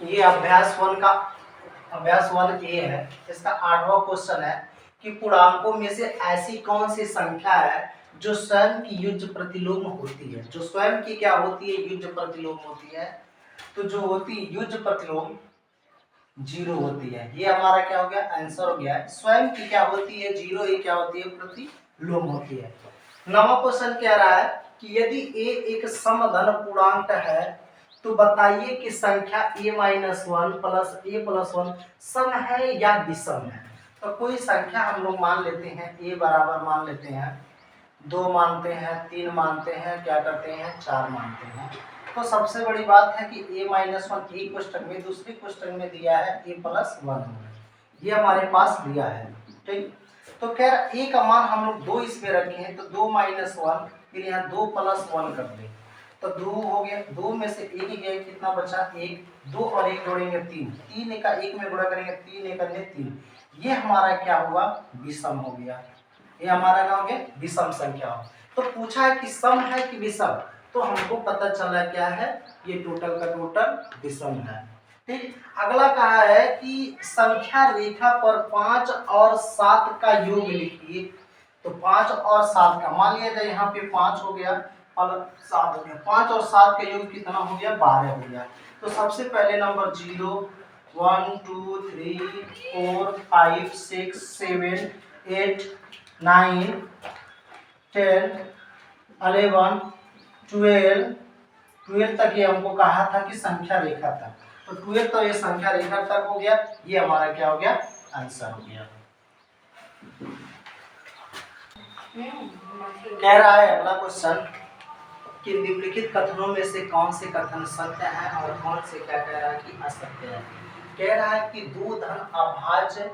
ये अभ्यास 1A है। इसका 8वां क्वेश्चन है कि पूर्णांकों में से ऐसी कौन सी संख्या है जो स्वयं की युज्य प्रतिलोम होती है। जो स्वयं की क्या होती है, युज्य प्रतिलोम होती है। तो जो होती है युज्य प्रतिलोम 0 होती है। ये हमारा क्या हो गया, आंसर हो गया। स्वयं की क्या होती है 0, ये क्या होती है, प्रतिलोम होती है। 9वां क्वेश्चन कह रहा है कि यदि a एक समधन पूर्णांक है तो बताइए कि संख्या a-1 प्लस a+1 सम है या विषम है। तो कोई संख्या हम लोग मान लेते हैं, a बराबर मान लेते हैं 2 मानते हैं, 3 मानते हैं, क्या करते हैं 4 मानते हैं। तो सबसे बड़ी बात है कि a-1 एक कोष्टक में, दूसरे कोष्टक में दिया है a+1, ये हमारे पास दिया है। ठीक, तो कह रहा a का मान हम लोग 2 इसमें रखे हैं, तो 2-1 फिर यहाँ 2+1 कर दे तो 2 हो गया। 2 में से 1 ही गया, कितना बचा 1, 2 और 1 जोड़ेंगे 3, 3 का 1 में गुणा करेंगे 3 1 3, ये हमारा क्या हुआ, विषम हो गया। ये हमारा क्या हो गया, विषम संख्या हो। तो पूछा है कि सम है कि विषम, तो हमको पता चला क्या है, ये टोटल का टोटल विषम है। ठीक, अगला कहा है कि संख्या रेखा पर 5 और 7 का योग लिखिए। तो 5 और 7 का, मान लिया जाए यहाँ पे 5 हो गया और 7 हो गया, 5 और 7 का योग कितना हो गया, 12 हो गया। तो सबसे पहले नंबर 0 1 2 3 4 5 6 7 8 9 10 11 12 तक ये हमको कहा था कि संख्या रेखा तक, तो 12 तो ये संख्या रेखा तक हो गया। ये हमारा क्या हो गया, आंसर हो गया। कह रहा है अगला क्वेश्चन कि निम्नलिखित कथनों में से कौन से कथन सत्य है और कौन से क्या कह रहा है कि असत्य है। कह रहा है कि दो धन अभाज्य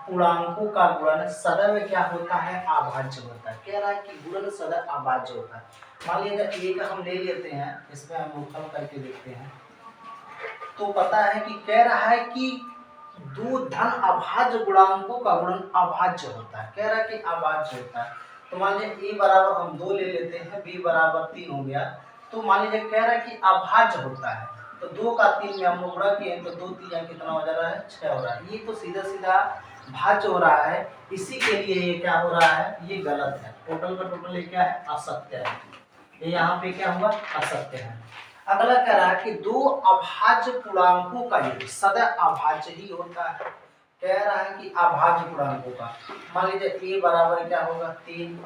पूर्णांकों का गुणन सदैव क्या होता है, अभाज्य होता है। कह रहा है कि गुणन सदैव अभाज्य होता है। मान लीजिए एक हम ले लेते हैं, इसमें हम मुखल करके देखते हैं, तो पता है कि कह रहा है कि दो धन अभाज्य गुणांकों का गुणन अभाज्य होता है। कह रहा है कि अभाज्य होता है। तो मान लीजिए a बराबर हम 2 ले लेते हैं, b बराबर 3 हो गया। तो मान लीजिए कह रहा है कि अभाज्य होता है, तो 2 का 3 में हम लोग गुणा किए तो 2 3 कितना हो जा रहा है, 6 हो रहा है। ये तो सीधा सीधा भाज्य हो रहा है, इसी के लिए ये क्या हो रहा है, ये गलत है। टोटल का टोटल ये क्या है, असत्य है। ये यहाँ पे क्या हुआ, असत्य है। अगला कह रहा है कि दो अभाज्य पूर्णांकों का योग सदैव अभाज्य ही होता है। कह रहा है कि अभाज्य पूर्णांकों का, मान लीजिए a बराबर क्या होगा 3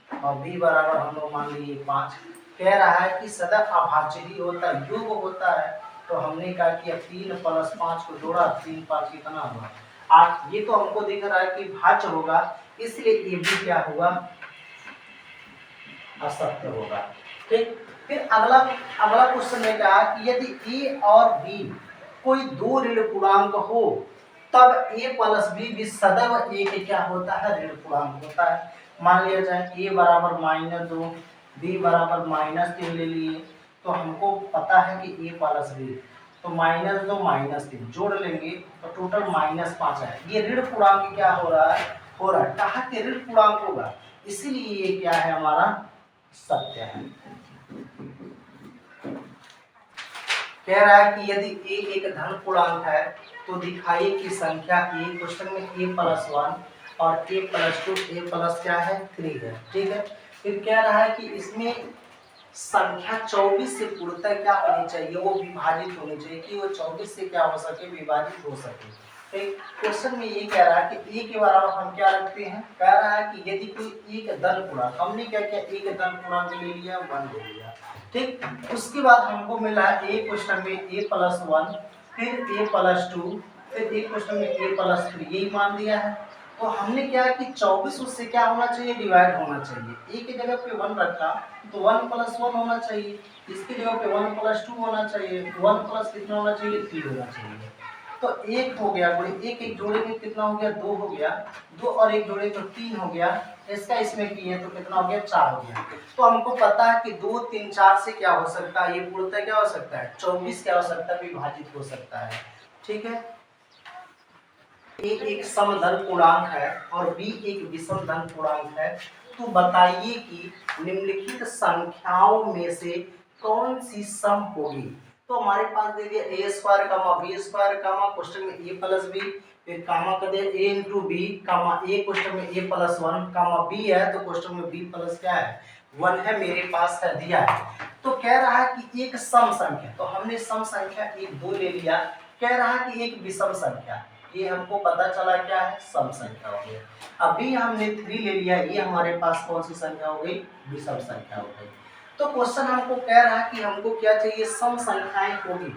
और b बराबर हम लोग मान लीजिए 5। कह रहा है कि सदैव अभाज्य ही होता है, योग होता है। तो हमने कहा कि 3 + 5 को जोड़ा, 3 5 कितना हुआ 8। ये तो हमको दिख रहा है कि भाज्य होगा, इसलिए ये भी क्या होगा, असत्य होगा। ठीक, फिर अगला क्वेश्चन है कहा कि यदि a और b कोई दो ऋण पूर्णांक हो तब a + b भी सदैव a के क्या होता है, ऋण पूर्णांक होता है। मान लिया जाए a बराबर -2 b बराबर -3 ले लिए, तो हमको पता है कि a + b, तो -2 -3 जोड़ लेंगे तो टोटल -5 है। ये ऋण पूर्णांक क्या हो रहा है, कहा कि ऋण पूर्णांक होगा, इसीलिए ये क्या है, हमारा सत्य है। कह रहा है कि यदि a एक धन पूर्णांक है तो दिखाइए कि संख्या a, क्वेश्चन में a+1 और a+2, a+ क्या है 3 है। ठीक है, फिर कह रहा है कि इसमें संख्या 24 से पूर्णतः क्या होनी चाहिए, वो विभाजित होनी चाहिए, कि वो 24 से क्या हो सके, विभाजित हो सके। क्वेश्चन में ये कह रहा है कि a के बराबर हम क्या रखते हैं, कह रहा है कि यदि कोई एक धन पूर्णांक, हमने क्या किया, एक धन पूर्णांक ले लिया 1 ले लिया। ठीक, उसके बाद हमको मिला है a क्वेश्चन में a+1, फिर a+2, फिर एक क्वेश्चन में a+3, यही मान दिया है। तो हमने क्या है कि 24 उससे क्या होना चाहिए, डिवाइड होना चाहिए। a की जगह पे 1 रखा तो 1+1 होना चाहिए, इसकी जगह पे 1+2 होना चाहिए, 1+ कितना होना चाहिए, 3 होना चाहिए। तो 1 हो गया, एक एक जोड़ेंगे कितना हो गया, 2 हो गया, 2 और 1 जोड़े तो 3 हो गया, इसका इसमें किए तो कितना हो गया, 4 हो गया। तो हमको पता है कि 2 3 4 से क्या हो सकता है, ये पूर्णतः क्या हो सकता है, 24 क्या हो सकता है, विभाजित हो सकता है। ठीक है, a एक समधन पूर्णांक है और b एक विषम धन पूर्णांक है। तो बताइए कि निम्नलिखित संख्याओं में से कौन सी सम होगी। तो हमारे पास दे दिया ए स्क्वायर कामा बी स्क्वायर कामा क्वेश्चन में ए प्लस बी, फिर कामा कर दिया ए इंटू बी कामा ए क्वेश्चन में ए प्लस वन कामा बी है तो क्वेश्चन में बी प्लस क्या है वन है मेरे पास है दिया है। तो कह रहा है कि एक सम संख्या, तो हमने सम संख्या एक दो ले लिया, कह रहा है कि एक विषम संख्या, ये हमको पता चला क्या है सम संख्या हो गया। अभी हमने 3 ले लिया, ये हमारे पास कौन सी संख्या हो गई विषम संख्या हो गई। तो क्वेश्चन हमको कह रहा है कि हमको क्या चाहिए सम संख्याएं होगी।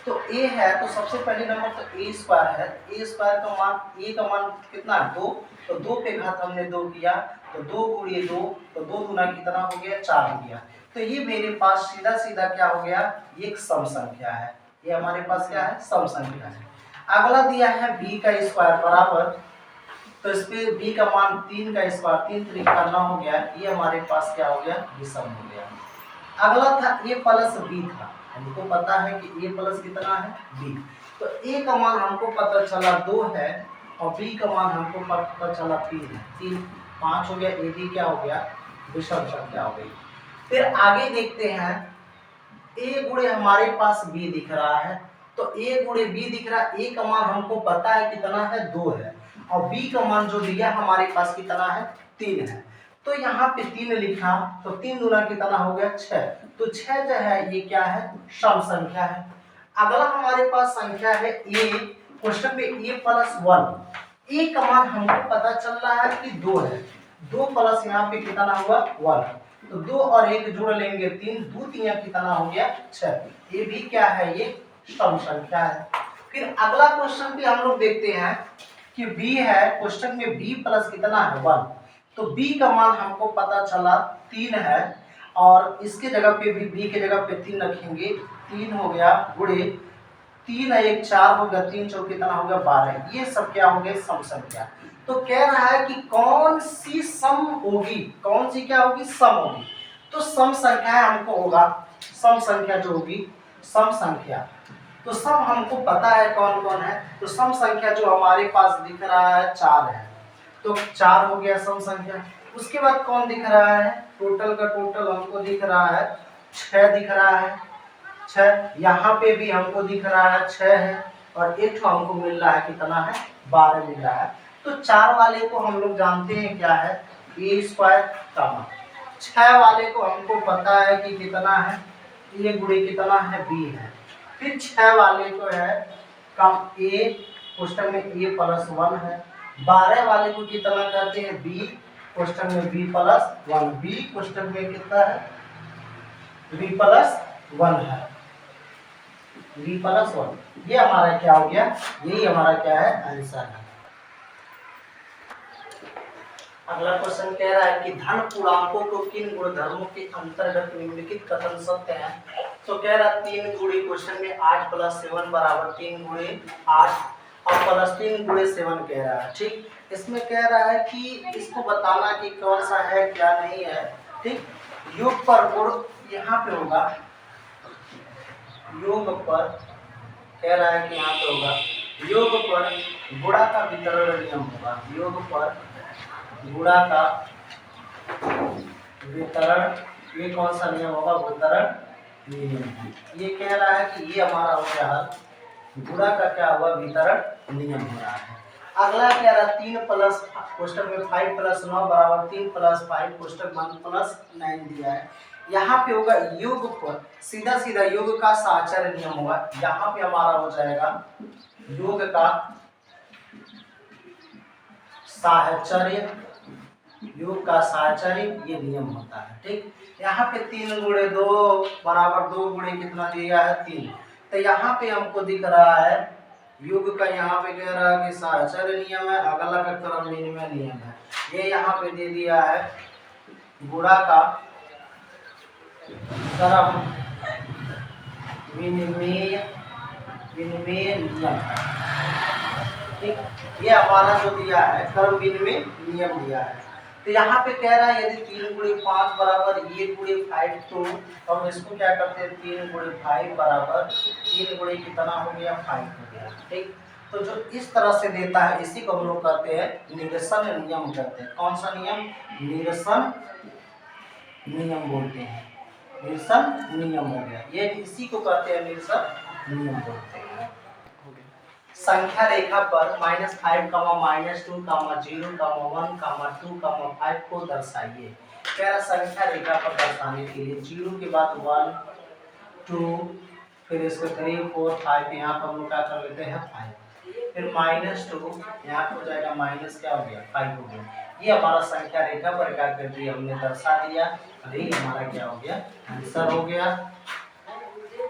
तो a है तो सबसे पहले नंबर तो a स्क्वायर है, a स्क्वायर का मान a का मान कितना है 2, तो 2 पे घात हमने 2 किया तो 2 गुणिए 2 तो 2 दूना कितना हो गया 4 हो गया। तो ये मेरे पास सीधा सीधा क्या हो गया एक सम संख्या है, ये हमारे पास क्या है सम संख्या है। अगला दिया है b का स्क्वायर बराबर, तो इस पे b का मान 3 का स्क्वायर 3 3 का 9 हो गया, ये हमारे पास क्या हो गया विषम हो गया। अगला था a प्लस b था, हमको पता है कि a प्लस कितना है b, तो a का मान हमको पता चला 2 है और b का मान हमको पता चला 3 है, 3 5 हो गया, a b क्या हो गया विषम संख्या हो गई। फिर आगे देखते हैं a गुणे हमारे पास b दिख रहा है, तो a गुणे b दिख रहा है, a का मान हमको पता है कितना है 2 है और b का मान जो दिया हमारे पास कितना है 3 है, तो यहाँ पे 3 लिखा तो 3 दूना कितना हो गया 6, तो 6 जो है ये क्या है सम संख्या है। अगला हमारे पास संख्या है a, क्वेश्चन में a प्लस 1, a का मान हमको पता चल रहा है कि 2 है, 2 प्लस यहाँ पे कितना हुआ 1, तो 2 और 1 जोड़ लेंगे 3, 2 3 कितना हो गया 6, ये भी क्या है ये सम संख्या है। फिर अगला क्वेश्चन भी हम लोग देखते हैं कि b है, क्वेश्चन में b प्लस कितना है 1, तो b का मान हमको पता चला 3 है और इसके जगह पे भी b के जगह पे 3 रखेंगे, 3 हो गया गुणे 3 1 4 हो गया, 3 4 कितना हो गया 12, ये सब क्या हो गए सम संख्या। तो कह रहा है कि कौन सी सम होगी, कौन सी क्या होगी सम होगी, तो सम संख्या हमको होगा सम संख्या जो होगी सम संख्या, तो सम हमको पता है कौन कौन है, तो सम संख्या जो हमारे पास दिख रहा है 4 है, तो 4 हो गया सम संख्या। उसके बाद कौन दिख रहा है टोटल का टोटल हमको दिख रहा है 6 दिख रहा है, 6 यहाँ पे भी हमको दिख रहा है 6 है और एक हमको मिल रहा है कितना है 12 मिल रहा है। तो 4 वाले को हम लोग जानते हैं क्या है a स्क्वायर कामा, 6 वाले को हमको पता है कि कितना है a गुणे कितना है b है, फिर 6 वाले को है कम a क्वेश्चन में a प्लस 1 है, 12 वाले को कितना करते हैं b क्वेश्चन में b प्लस 1, b क्वेश्चन में कितना है b प्लस 1 है, b प्लस 1, ये हमारा क्या हो गया यही हमारा क्या है आंसर है। अगला क्वेश्चन कह रहा है कि धन पूर्णांकों को किन गुणधर्मों के अंतर्गत निम्नलिखित कथन सत्य है, तो कह रहा 3 गुणे क्वेश्चन में 8 प्लस 7 बराबर 3 गुणे 8 और प्लस 3 गुणे 7 कह रहा है। ठीक, इसमें कह रहा है कि इसको बताना कि कौन सा है क्या नहीं है। ठीक, योग पर गुण यहाँ पे होगा, योग पर कह रहा है कि यहाँ पे होगा योग पर गुणा का वितरण नियम होगा, योग पर गुणा का वितरण, ये कौन सा नियम होगा वितरण नियम। ये कह रहा है कि ये हमारा हो गया हल, गुणा का क्या हुआ वितरण नियम हो रहा है। अगला कह रहा है 3 प्लस क्वेश्चन में 5 प्लस 9 बराबर 3 प्लस 5 क्वेश्चन 1 प्लस 9 दिया है। यहाँ पे होगा योग पर सीधा सीधा योग का साहचर्य नियम होगा, यहाँ पे हमारा हो जाएगा योग का साहचर्य, योग का साहचर्य ये नियम होता है। ठीक, यहाँ पे 3 गुणे 2 बराबर 2 गुणे कितना दिया है 3, तो यहाँ पे हमको दिख रहा है योग का, यहाँ पे कह रहा है कि साहचर्य नियम है, अगला का क्रम विनिमय नियम है, ये यहाँ पे दे दिया है गुणा का क्रम विनिमय नियम। ठीक, ये हमारा जो दिया है क्रम विनिमय नियम दिया है। तो यहाँ पे कह रहा है यदि 3 गुणे 5 बराबर ये गुणे 5, तो हम इसको क्या करते हैं 3 गुणे 5 बराबर 3 गुणे कितना हो गया 5 हो गया। ठीक, तो जो इस तरह से देता है इसी को हम लोग कहते हैं निरसन नियम कहते हैं। कौन सा नियम? निरसन नियम बोलते हैं। निरसन नियम हो गया, ये इसी को कहते हैं निरसन नियम बोलते हैं। संख्या रेखा पर -5, -2, -0, -1, -2, 5 को दर्शाइए। कह रहा संख्या रेखा पर दर्शाने के लिए 0 के बाद 1, 2, फिर इसके 3, 4, 5, यहाँ पर हम लोग क्या कर लेते हैं 5, फिर -2, यहाँ पर हो जाएगा माइनस क्या हो गया 5 हो गया। ये हमारा संख्या रेखा पर क्या कर दिया हमने दर्शा दिया, और ये हमारा क्या हो गया आंसर हो गया।